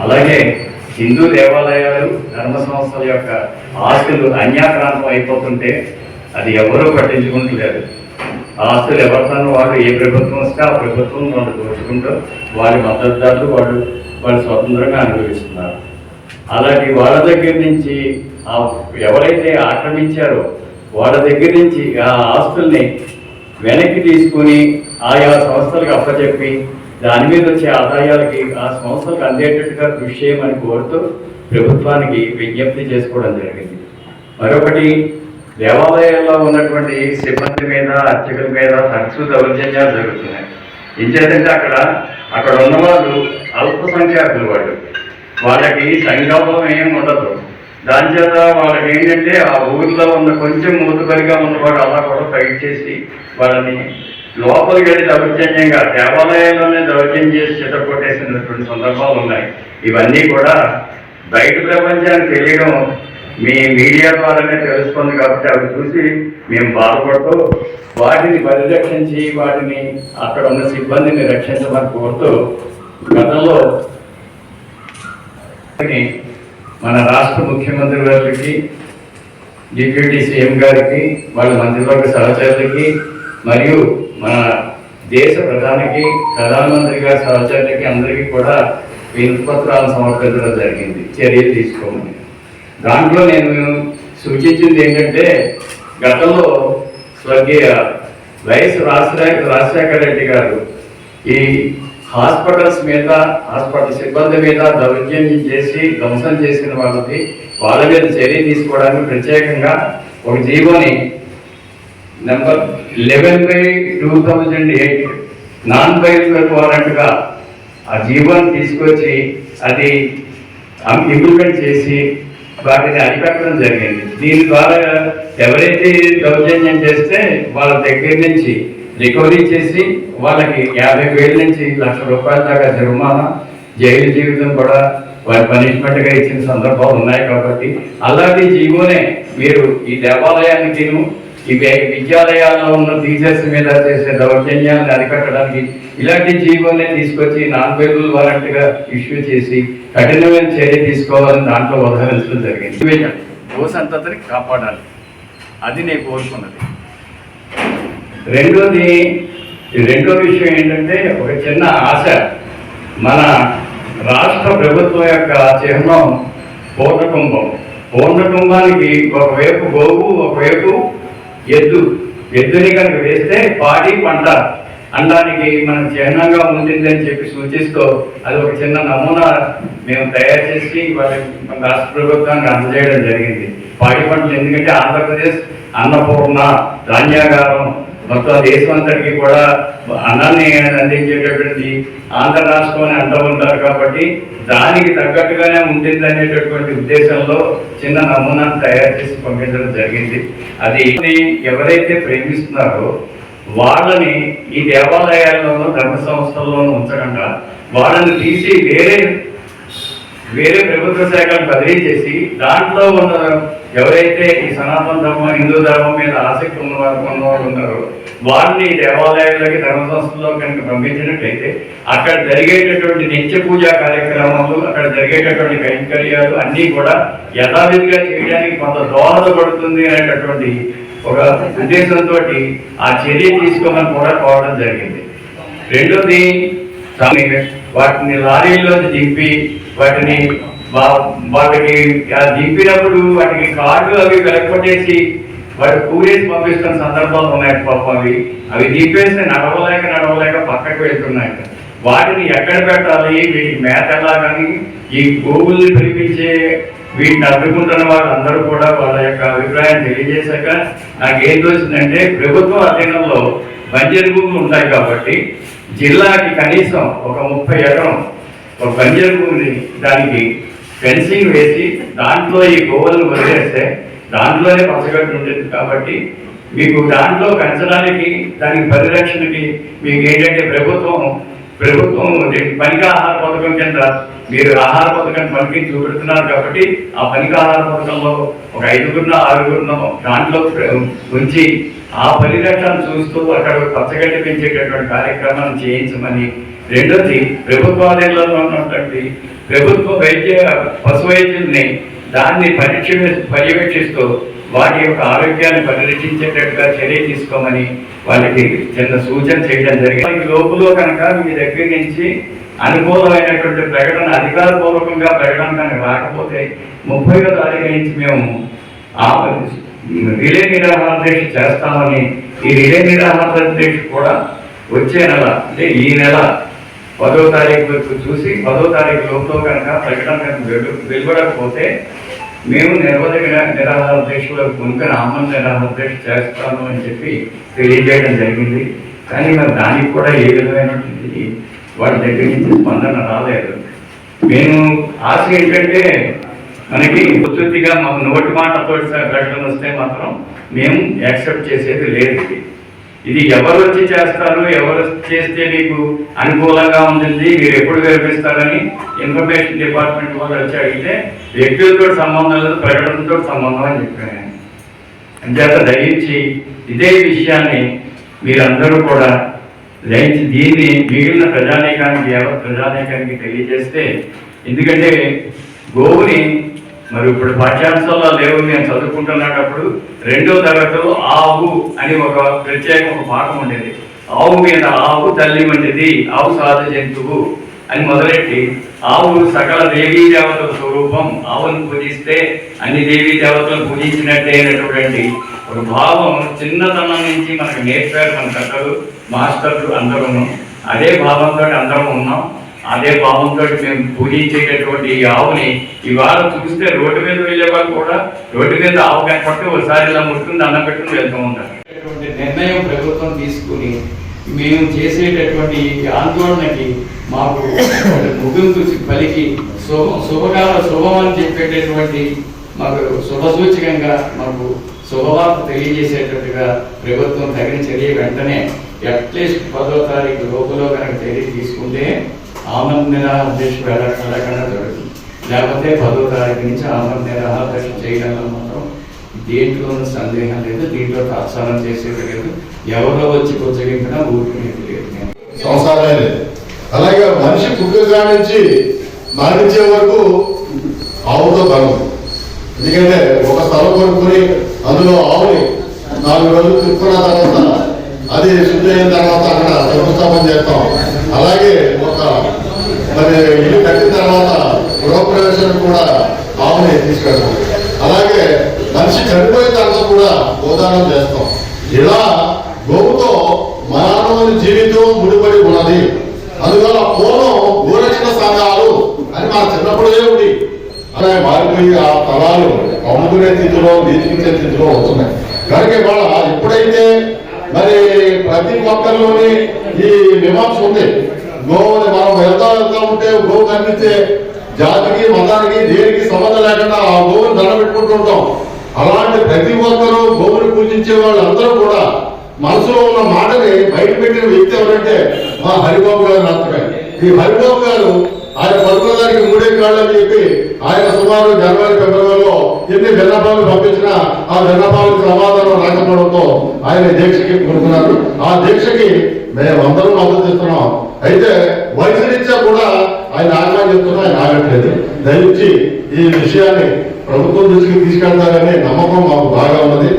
అలాగే హిందూ దేవాలయాలు ధర్మ సంస్థల యొక్క ఆస్తులు అన్యాక్రాంతం అయిపోతుంటే అది ఎవరూ పట్టించుకుంటలేరు. ఆస్తులు ఎవరితోనూ వాళ్ళు ఏ ప్రభుత్వం వస్తే ఆ ప్రభుత్వం వాళ్ళు దోచుకుంటూ వారి మద్దతుదారులు వాళ్ళు స్వతంత్రంగా అనుభవిస్తున్నారు. అలాంటి వాళ్ళ దగ్గర నుంచి ఎవరైతే ఆక్రమించారో వాళ్ళ దగ్గర నుంచి ఆ ఆస్తుల్ని వెనక్కి తీసుకుని ఆయా సంస్థలకు అప్పచెప్పి దాని మీద వచ్చే ఆదాయాలకి ఆ సంస్థలకు అందేటట్టుగా కృషి చేయమని కోరుతూ ప్రభుత్వానికి విజ్ఞప్తి చేసుకోవడం జరిగింది. మరొకటి, దేవాలయాల్లో ఉన్నటువంటి సిబ్బంది మీద అర్చకుల మీద తరచూ దౌర్జన్యాలు జరుగుతున్నాయి. ఇంకేంటంటే అక్కడ ఉన్నవాళ్ళు అల్పసంఖ్యాకులు, వాళ్ళకి సంకల్పం ఏం ఉండదు. దాని చేత వాళ్ళకి ఏంటంటే ఆ ఊరిలో ఉన్న కొంచెం మూతుబరిగా ఉన్నవాడు అలా కూడా ఫైట్ చేసి వాళ్ళని లోపలికి వెళ్ళి దౌర్జన్యంగా దేవాలయాల్లోనే దౌర్జన్యం చేసి చిత్తకొట్టేసినటువంటి సందర్భాలు ఉన్నాయి. ఇవన్నీ కూడా బయట ప్రపంచానికి తెలియడం మీ మీడియా ద్వారానే తెలుస్తుంది కాబట్టి అవి చూసి మేము బాధపడుతూ వాటిని పరిరక్షించి వాటిని అక్కడ ఉన్న సిబ్బందిని రక్షించమని కోరుతూ గతంలో మన రాష్ట్ర ముఖ్యమంత్రి గారికి, డిప్యూటీ సీఎం గారికి, వాళ్ళ మంత్రివర్గ సహచరులకి మరియు మన దేశ ప్రధానమంత్రి గారి సహచరులకి అందరికీ కూడా వినతిపత్రాలను సమర్పించడం జరిగింది చర్యలు తీసుకోమని. దాంట్లో నేను సూచించింది ఏంటంటే, గతంలో స్వర్గీయ వైఎస్ రాజశేఖర రెడ్డి గారు ఈ హాస్పిటల్స్ మీద, హాస్పిటల్ సిబ్బంది మీద దౌర్జన్యం చేసి ధ్వంసం చేసిన వాళ్ళ మీద చర్య తీసుకోవడానికి ప్రత్యేకంగా ఒక జీవోని నెంబర్ 11/2008 నాన్ బైలబుల్ వారెంట్గా ఆ జీవోని తీసుకొచ్చి అది ఇంప్లిమెంట్ చేసి వాటిని అరికట్టడం జరిగింది. దీని ద్వారా ఎవరైతే దౌర్జన్యం చేస్తే వాళ్ళ దగ్గర నుంచి రికవరీ చేసి వాళ్ళకి 50,000 నుంచి ₹1,00,000 దాకా జరిమానా, జైలు జీవితం కూడా వారి పనిష్మెంట్గా ఇచ్చిన సందర్భాలు ఉన్నాయి. కాబట్టి అలాంటి జీవోనే మీరు ఈ దేవాలయానికి, ఈ విద్యాలయాల్లో ఉన్న టీచర్స్ మీద చేసే దౌర్జన్యాన్ని అరికట్టడానికి ఇలాంటి జీవోనే తీసుకొచ్చి నాన్ బైలబుల్ వారెంట్గా ఇష్యూ చేసి కఠినమైన చర్య తీసుకోవాలని దాంట్లో ఉదహరించడం జరిగింది. గో సంతతిని కాపాడాలి, అది నేను కోరుకున్నది. రెండో విషయం ఏంటంటే, ఒక చిన్న ఆశ. మన రాష్ట్ర ప్రభుత్వం యొక్క చిహ్నం పూర్ణకుంభానికి ఒకవైపు గోవు, ఒకవైపు ఎద్దుని కనుక వేస్తే పాడి పంట అనడానికి మన చిహ్నంగా ఉంటుందని చెప్పి సూచిస్తూ అది ఒక చిన్న నమూనా మేము తయారు చేసి వాళ్ళకి మన రాష్ట్ర ప్రభుత్వానికి అందజేయడం జరిగింది. పాడి పంటలు ఎందుకంటే ఆంధ్రప్రదేశ్ అన్నపూర్ణ ధాన్యాగారం, మొత్తం దేశం అంతటికి కూడా అన్నాన్ని అందించేటటువంటి ఆంధ్ర రాష్ట్రం అని అంటూ ఉంటారు. కాబట్టి దానికి తగ్గట్టుగానే ఉంటుంది అనేటటువంటి ఉద్దేశంలో చిన్న నమూనాను తయారు చేసి పంపించడం జరిగింది. అది ఎవరైతే ప్రేమిస్తున్నారో వాళ్ళని ఈ దేవాలయాల్లోనూ ధర్మ సంస్థల్లోనూ ఉంచకుండా వాళ్ళని తీసి వేరే ప్రభుత్వ శాఖలు బదిలీ చేసి దాంట్లో ఉన్న ఎవరైతే ఈ సనాతన ధర్మం, హిందూ ధర్మం మీద ఆసక్తి ఉన్నవారు ఉన్నారో వారిని దేవాలయాలకి, ధర్మ సంస్థల్లో కనుక పంపించినట్లయితే అక్కడ జరిగేటటువంటి నిత్య పూజా కార్యక్రమాలు, అక్కడ జరిగేటటువంటి కైంకర్యాలు అన్నీ కూడా యథావిధిగా చేయడానికి కొంత దోహదపడుతుంది అనేటటువంటి ఒక ఉద్దేశంతో ఆ చర్య తీసుకోమని కూడా కోరడం జరిగింది. రెండోది, వాటిని లారీల్లో దింపి వాళ్ళకి దింపినప్పుడు వాటికి కార్డు అవి వెలకొట్టేసి వాడు కూరేసి పంపిస్తున్న సందర్భాలు ఉన్నాయి. పాపం అవి దింపేసి నడవలేక పక్కకు వెళ్తున్నాయి. వాటిని ఎక్కడ పెట్టాలి, వీటికి మేత ఎలా, కానీ ఈ గోవుల్ని పిలిపించే వీటిని అడ్డుకుంటున్న వాళ్ళందరూ కూడా వాళ్ళ యొక్క అభిప్రాయం తెలియజేశాక నాకేం తోచిందంటే, ప్రభుత్వ అధీనంలో బంజరు భూములు ఉంటాయి కాబట్టి జిల్లాకి కనీసం ఒక 30 ఎకరం ఒక బంజరు భూమిని దానికి ఫెన్సింగ్ వేసి దాంట్లో ఈ గోవులను వదిలేస్తే దాంట్లోనే పచ్చగట్టు ఉంటుంది. కాబట్టి మీకు దాంట్లో పెంచడానికి, దానికి పరిరక్షణకి మీకు ఏంటంటే ప్రభుత్వం పనికి ఆహార పథకం కింద మీరు ఆహార పథకాన్ని పనికి చూపెడుతున్నారు. కాబట్టి ఆ పనికి ఆహార పథకంలో ఒక 5-6 దాంట్లో ఉంచి ఆ పరిరక్షణ చూస్తూ అక్కడ పచ్చగడ్డి పెంచేటటువంటి కార్యక్రమాన్ని చేయించమని. రెండోది, ప్రభుత్వాలయంలో ఉన్నటువంటి ప్రభుత్వ పశు వైద్యుల్ని దాన్ని పర్యవేక్షిస్తూ వాటి యొక్క ఆరోగ్యాన్ని పరిరక్షించేటట్టుగా చర్య తీసుకోమని వాళ్ళకి చిన్న సూచన చేయడం జరిగింది. లోపులో కనుక మీ దగ్గర నుంచి అనుకూలమైనటువంటి ప్రకటన అధికారపూర్వకంగా ప్రకటన కానీ రాకపోతే 30వ తారీఖు నుంచి మేము రిలే నిరాహార దీక్ష చేస్తామని, ఈ రిలే నిరాహార దీక్ష కూడా వచ్చే నెల అంటే ఈ నెల 10వ తారీఖు వరకు చూసి 10వ తారీఖు లోపల కనుక ప్రకటన వెలువడకపోతే మేము నిరాహార దీక్షలో కొనుక్కొని ఆమరణ నిరాహార దీక్ష చేస్తాము అని చెప్పి తెలియజేయడం జరిగింది. కానీ మరి దానికి కూడా ఏ విధమైనటువంటి వాటి దగ్గర నుంచి స్పందన రాలేదు. మేము ఆశ ఏంటంటే మనకి ఉత్పత్తిగా మాకు నోటి మాటతో ప్రకటన వస్తే మాత్రం మేము యాక్సెప్ట్ చేసేది లేదు. ఇది ఎవరు వచ్చి చేస్తారు, ఎవరు చేస్తే మీకు అనుకూలంగా ఉంటుంది, మీరు ఎప్పుడు వినిపిస్తారని ఇన్ఫర్మేషన్ డిపార్ట్మెంట్ వాళ్ళు వచ్చి అడిగితే వ్యక్తులతో సంబంధం లేదు, ప్రకటనతో సంబంధం అని చెప్పాను. అంచేత దయించి ఇదే విషయాన్ని మీరందరూ కూడా దయించి దీన్ని మిగిలిన ప్రజానీకానికి ప్రజానీకానికి తెలియజేస్తే, ఎందుకంటే గోవుని మరి ఇప్పుడు పాఠ్యాంశాల్లో లేవు, నేను చదువుకుంటున్నప్పుడు 2వ తరగతిలో ఆవు అని ఒక ప్రత్యేక ఒక పాఠం ఉండేది. ఆవు మీద ఆవు తల్లి వంటిది, ఆవు సాధు జంతువు అని మొదలెట్టి ఆవు సకల దేవీ దేవతల స్వరూపం, ఆవును పూజిస్తే అన్ని దేవీ దేవతలను పూజించినట్టే అయినటువంటి ఒక భావం చిన్నతనం నుంచి మనకు నేర్పారు మన కథలు మాస్టర్లు అందరూ. అదే భావంతో అందరం ఉన్నాం. అదే భావంతో మేము పూజించేటటువంటి ఈ ఆవుని ఇవాళ చూస్తే రోడ్డు మీద వెళ్ళే వాళ్ళు కూడా రోడ్డు మీద ఆవు కనపడితే ఒకసారి ఇలా ముట్టుకుని దండం పెట్టుకుని వెళ్తూ ఉంటారు. నిర్ణయం ప్రభుత్వం తీసుకుని మేము చేసేటటువంటి ఆందోళనకి మాకు ముగింపు పలికి శుభం అని చెప్పేటటువంటి మాకు శుభసూచకంగా మాకు శుభవార్త తెలియజేసేటట్టుగా ప్రభుత్వం తగిన చర్య వెంటనే అట్లీస్ట్ 10వ తారీఖు లోపల కనుక చర్య తీసుకుంటే ఆమరణ నిరాహార దీక్ష వెళ్ళకుండా జరుగుతుంది. లేకపోతే 10వ తారీఖు నుంచి ఆమరణ నిరాహార దీక్ష చేయడంలో మాత్రం దేంట్లోనూ సందేహం లేదు, దీంట్లో తాత్సారం చేసేది లేదు, ఎవరో వచ్చి పుచ్చగించినా ఊరుకునేది లేదు. సంసారాలు అలాగే మనిషి పుట్టుక నుంచి మరణించే వరకు ఆవుతో బలం. ఎందుకంటే ఒక స్థలం కొనుక్కొని అందులో ఆవుని 4 రోజులు తిప్పుకున్న తర్వాత అది శుద్ధి అయిన తర్వాత అక్కడ శంకుస్థాపన చేస్తాం. అలాగే మరి ఇల్లు కట్టిన తర్వాత గృహప్రవేశం కూడా ఆవుని తీసుకెళ్తాం. అలాగే మనిషి చనిపోయిన తర్వాత కూడా గోదానం చేస్తాం. ఇలా గోవుతో మానవుని జీవితం ముడిపడి ఉన్నది. అందువల్ల పూర్వం గోరక్షణ సంఘాలు అని మా చిన్నప్పుడే ఉంది. అలాగే మారిపోయి ఆ తలాలు అమ్ముకునే స్థితిలో నీతికించే స్థితిలో వస్తున్నాయి. కనుక ఇవాళ ఎప్పుడైతే మరి ప్రతి ఒక్కరిలోని ఈ విమర్శ ఉంది, గోవుని మనం వెళ్తా ఉంటే గోవు కనిపిస్తే జాతికి మతానికి దేనికి సంబంధం లేకుండా ఆ గోవుని దండ పెట్టుకుంటుంటాం. అలాంటి ప్రతి ఒక్కరూ గోవుని పూజించే వాళ్ళు అందరూ కూడా మనసులో ఉన్న మాటని బయట పెట్టిన వ్యక్తి ఎవరంటే మా హరిబాబు గారు మాత్రమే. ఈ హరిబాబు గారు ఆయన పడుకోవడానికి 3 కాళ్ళు అని చెప్పి ఆయన సుమారు జనవరి ఫిబ్రవరిలో ఎన్ని విన్నపాలు పంపించినా ఆ విన్నపాలకు సమాధానం రాకపోవడంతో ఆయన దీక్షకి కోరుకున్నారు. ఆ దీక్షకి మేమందరం మద్దతు ఇస్తున్నాం. అయితే వయసురీత్యా కూడా ఆయన ఆగమని చెప్తున్నా, ఆయన ఆగట్లేదు. దయచేసి ఈ విషయాన్ని ప్రభుత్వం దృష్టికి తీసుకెళ్తారనే నమ్మకం మాకు బాగా ఉన్నది.